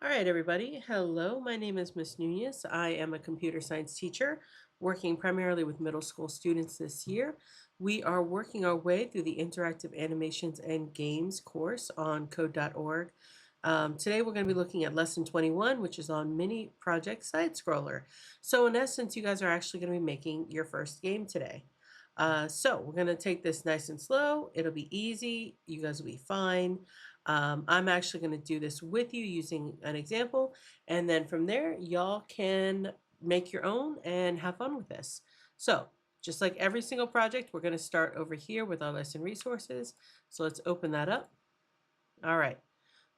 All right, everybody. Hello, my name is Miss Nunes. I am a computer science teacher working primarily with middle school students this year. We are working our way through the Interactive Animations and Games course on code.org. Today, we're going to be looking at lesson 21, which is on mini project side scroller. So, in essence, you guys are actually going to be making your first game today. So, we're going to take this nice and slow. It'll be easy. You guys will be fine. I'm actually going to do this with you using an example, and then from there, y'all can make your own and have fun with this. So, just like every single project, we're going to start over here with our lesson resources. So let's open that up. All right.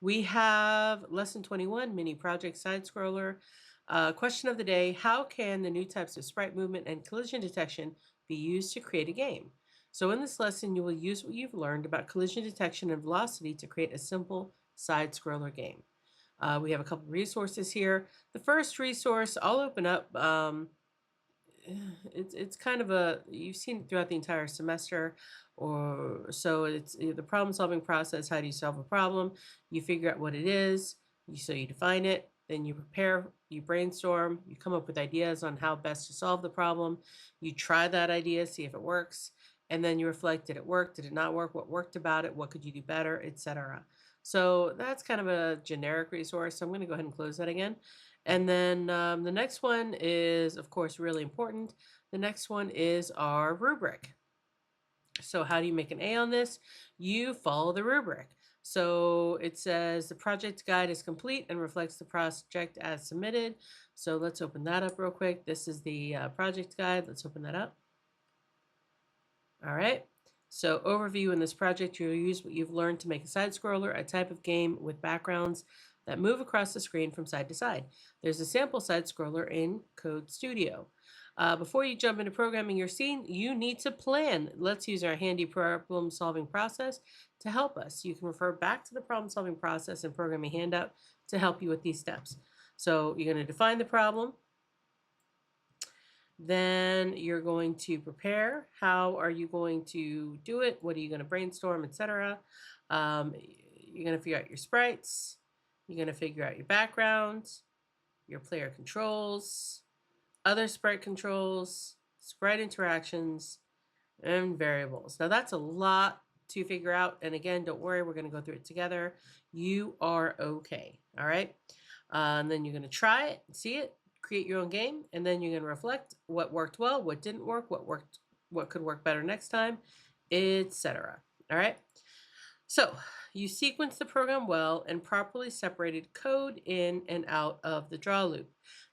We have lesson 21, mini project side scroller. Question of the day: how can the new types of sprite movement and collision detection be used to create a game? So in this lesson, you will use what you've learned about collision detection and velocity to create a simple side scroller game. We have a couple resources here. The first resource I'll open up. It's kind of a, you've seen it throughout the entire semester, or so. It's the problem solving process. How do you solve a problem? You figure out what it is, so you define it, then you prepare, you brainstorm, you come up with ideas on how best to solve the problem. You try that idea, see if it works, and then you reflect: did it work, did it not work, what worked about it, what could you do better, etc. So that's kind of a generic resource, so I'm going to go ahead and close that again. And then the next one is, of course, really important. The next one is our rubric. So how do you make an A on this? You follow the rubric. So it says the project guide is complete and reflects the project as submitted. So let's open that up real quick. This is the project guide. Let's open that up. All right. So overview: in this project, you'll use what you've learned to make a side scroller, a type of game with backgrounds that move across the screen from side to side. There's a sample side scroller in Code Studio. Before you jump into programming your scene, you need to plan. Let's use our handy problem solving process to help us. You can refer back to the problem solving process and programming handout to help you with these steps. So you're going to define the problem. Then you're going to prepare. How are you going to do it? What are you going to brainstorm, etc.? You're going to figure out your sprites. You're going to figure out your background, your player controls, other sprite controls, sprite interactions, and variables. Now that's a lot to figure out. And again, don't worry, we're going to go through it together. You are okay. All right. And then you're going to try it, see it, create your own game, and then you're going to reflect what worked well, what didn't work, what could work better next time, etc. All right. So you sequence the program well and properly separated code in and out of the draw loop.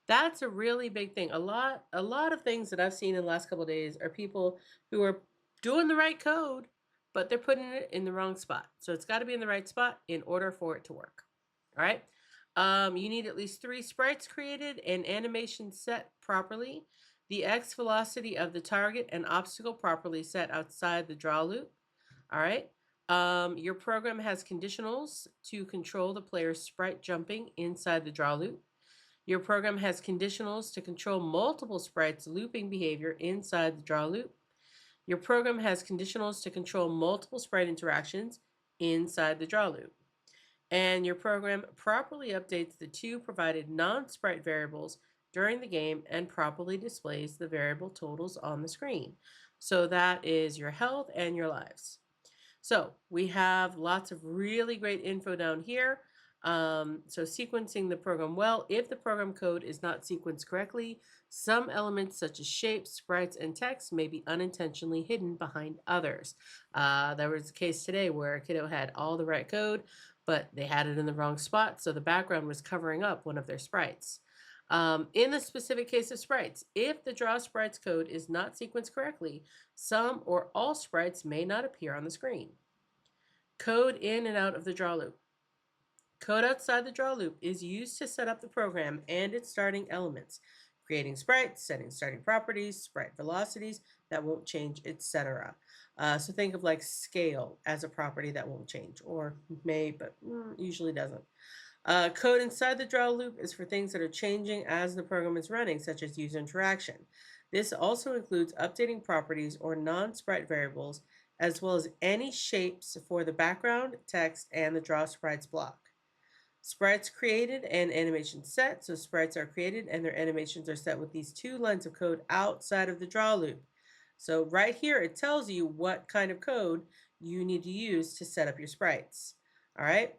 That's a really big thing. A lot of things that I've seen in the last couple of days are people who are doing the right code, but they're putting it in the wrong spot. So it's got to be in the right spot in order for it to work. All right. You need at least 3 sprites created and animation set properly. The X velocity of the target and obstacle properly set outside the draw loop. All right. Your program has conditionals to control the player's sprite jumping inside the draw loop. Your program has conditionals to control multiple sprites looping behavior inside the draw loop. Your program has conditionals to control multiple sprite interactions inside the draw loop. And your program properly updates the 2 provided non-sprite variables during the game and properly displays the variable totals on the screen. So that is your health and your lives. So we have lots of really great info down here. So sequencing the program well: if the program code is not sequenced correctly, some elements such as shapes, sprites, and text may be unintentionally hidden behind others. There was a case today where a kiddo had all the right code, but they had it in the wrong spot, so the background was covering up one of their sprites. In the specific case of sprites, if the draw sprites code is not sequenced correctly, some or all sprites may not appear on the screen. Code in and out of the draw loop. Code outside the draw loop is used to set up the program and its starting elements, creating sprites, setting starting properties, sprite velocities that won't change, etc. So think of like scale as a property that won't change, or may, but usually doesn't. Code inside the draw loop is for things that are changing as the program is running, such as user interaction. This also includes updating properties or non-sprite variables, as well as any shapes for the background, text, and the draw sprites block. Sprites created and animations set. So sprites are created and their animations are set with these 2 lines of code outside of the draw loop. So right here, it tells you what kind of code you need to use to set up your sprites. All right.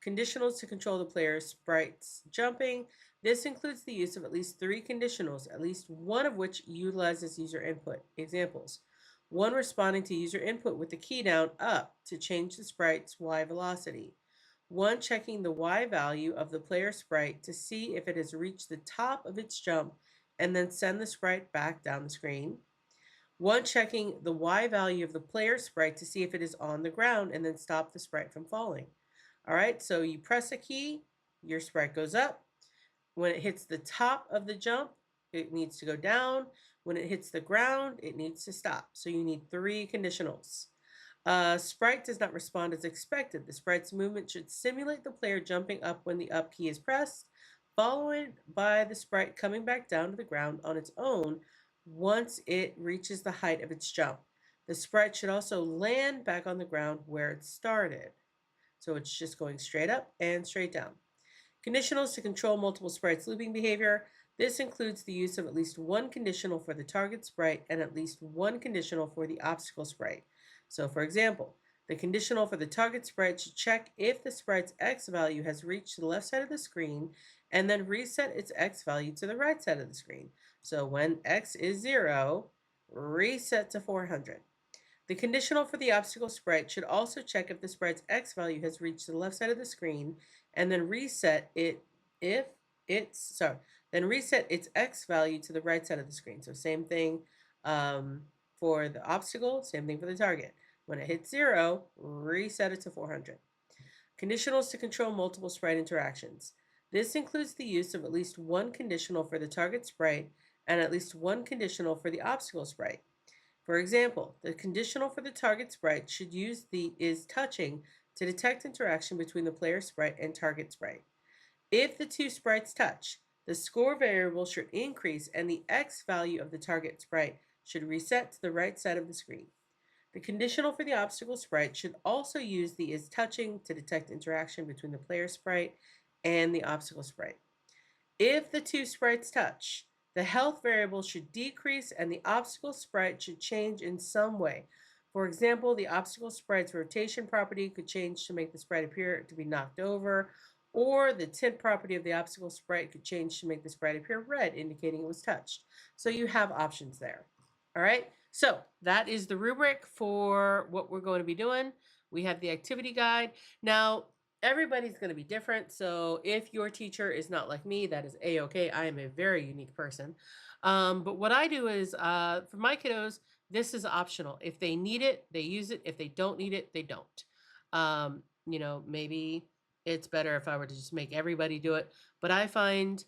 Conditionals to control the player's sprites jumping. This includes the use of at least 3 conditionals, at least one of which utilizes user input. Examples. One responding to user input with the key down up to change the sprite's Y velocity. One checking the Y value of the player sprite to see if it has reached the top of its jump and then send the sprite back down the screen. One checking the Y value of the player sprite to see if it is on the ground and then stop the sprite from falling. All right, so you press a key, your sprite goes up. When it hits the top of the jump, it needs to go down. When it hits the ground, it needs to stop. So you need 3 conditionals. Sprite does not respond as expected. The sprite's movement should simulate the player jumping up when the up key is pressed, followed by the sprite coming back down to the ground on its own once it reaches the height of its jump. The sprite should also land back on the ground where it started. So it's just going straight up and straight down. Conditionals to control multiple sprites' looping behavior. This includes the use of at least 1 conditional for the target sprite and at least 1 conditional for the obstacle sprite. So for example, the conditional for the target sprite should check if the sprite's X value has reached the left side of the screen and then reset its X value to the right side of the screen. So when X is 0, reset to 400. The conditional for the obstacle sprite should also check if the sprite's X value has reached the left side of the screen and then reset its X value to the right side of the screen. So same thing for the obstacle, same thing for the target. When it hits 0, reset it to 400. Conditionals to control multiple sprite interactions. This includes the use of at least 1 conditional for the target sprite and at least 1 conditional for the obstacle sprite. For example, the conditional for the target sprite should use the is touching to detect interaction between the player sprite and target sprite. If the 2 sprites touch, the score variable should increase and the X value of the target sprite should reset to the right side of the screen. The conditional for the obstacle sprite should also use the is touching to detect interaction between the player sprite and the obstacle sprite. If the 2 sprites touch, the health variable should decrease and the obstacle sprite should change in some way. For example, the obstacle sprite's rotation property could change to make the sprite appear to be knocked over, or the tint property of the obstacle sprite could change to make the sprite appear red, indicating it was touched. So you have options there. All right, so that is the rubric for what we're going to be doing. We have the activity guide. Now, everybody's going to be different. So if your teacher is not like me, that is a-okay. I am a very unique person. But what I do is for my kiddos, this is optional. If they need it, they use it. If they don't need it, they don't. Maybe it's better if I were to just make everybody do it. But I find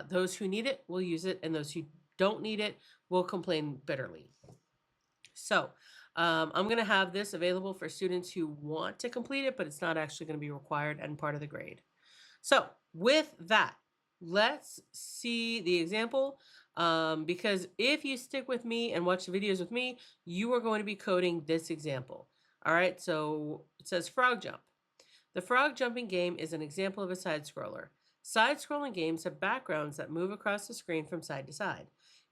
those who need it will use it, and those who don't need it will complain bitterly. So I'm going to have this available for students who want to complete it, but it's not actually going to be required and part of the grade. So with that, let's see the example, because if you stick with me and watch the videos with me, you are going to be coding this example. All right, so it says frog jump. The frog jumping game is an example of a side scroller. Side-scrolling games have backgrounds that move across the screen from side to side.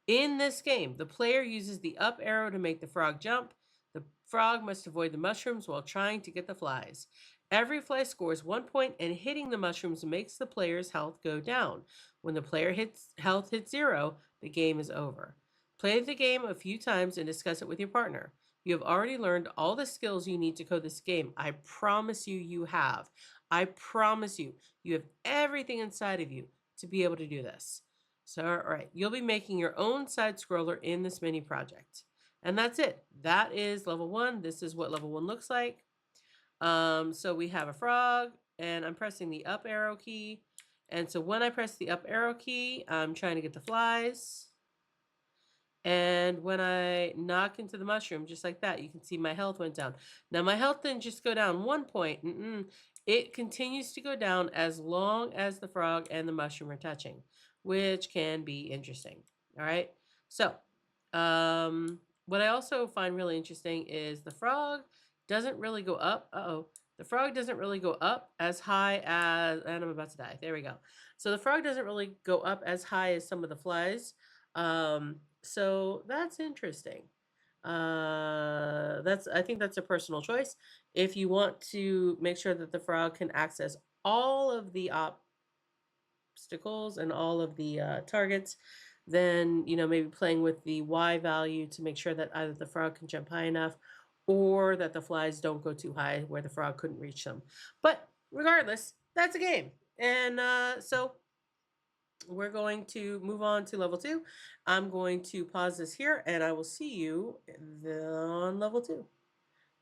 In this game, the player uses the up arrow to make the frog jump. The frog must avoid the mushrooms while trying to get the flies. Every fly scores 1 point, and hitting the mushrooms makes the player's health go down. When the player health hits 0, the game is over. Play the game a few times and discuss it with your partner. You have already learned all the skills you need to code this game. I promise you have. I promise you have everything inside of you to be able to do this. So, all right, you'll be making your own side scroller in this mini project. And that's it. That is level 1. This is what level 1 looks like. So we have a frog, and I'm pressing the up arrow key. And so when I press the up arrow key, I'm trying to get the flies. And when I knock into the mushroom, just like that, you can see my health went down. Now, my health didn't just go down 1 point. It continues to go down as long as the frog and the mushroom are touching, which can be interesting. All right. So what I also find really interesting is the frog doesn't really go up. The The frog doesn't really go up as high as, and I'm about to die. There we go. So the frog doesn't really go up as high as some of the flies. So that's interesting. I think that's a personal choice. If you want to make sure that the frog can access all of the obstacles and all of the targets, then maybe playing with the Y value to make sure that either the frog can jump high enough or that the flies don't go too high where the frog couldn't reach them. But regardless, that's a game. And so we're going to move on to level 2. I'm going to pause this here and I will see you on level 2.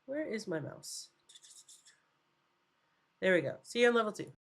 Where is my mouse? There we go. See you on level 2.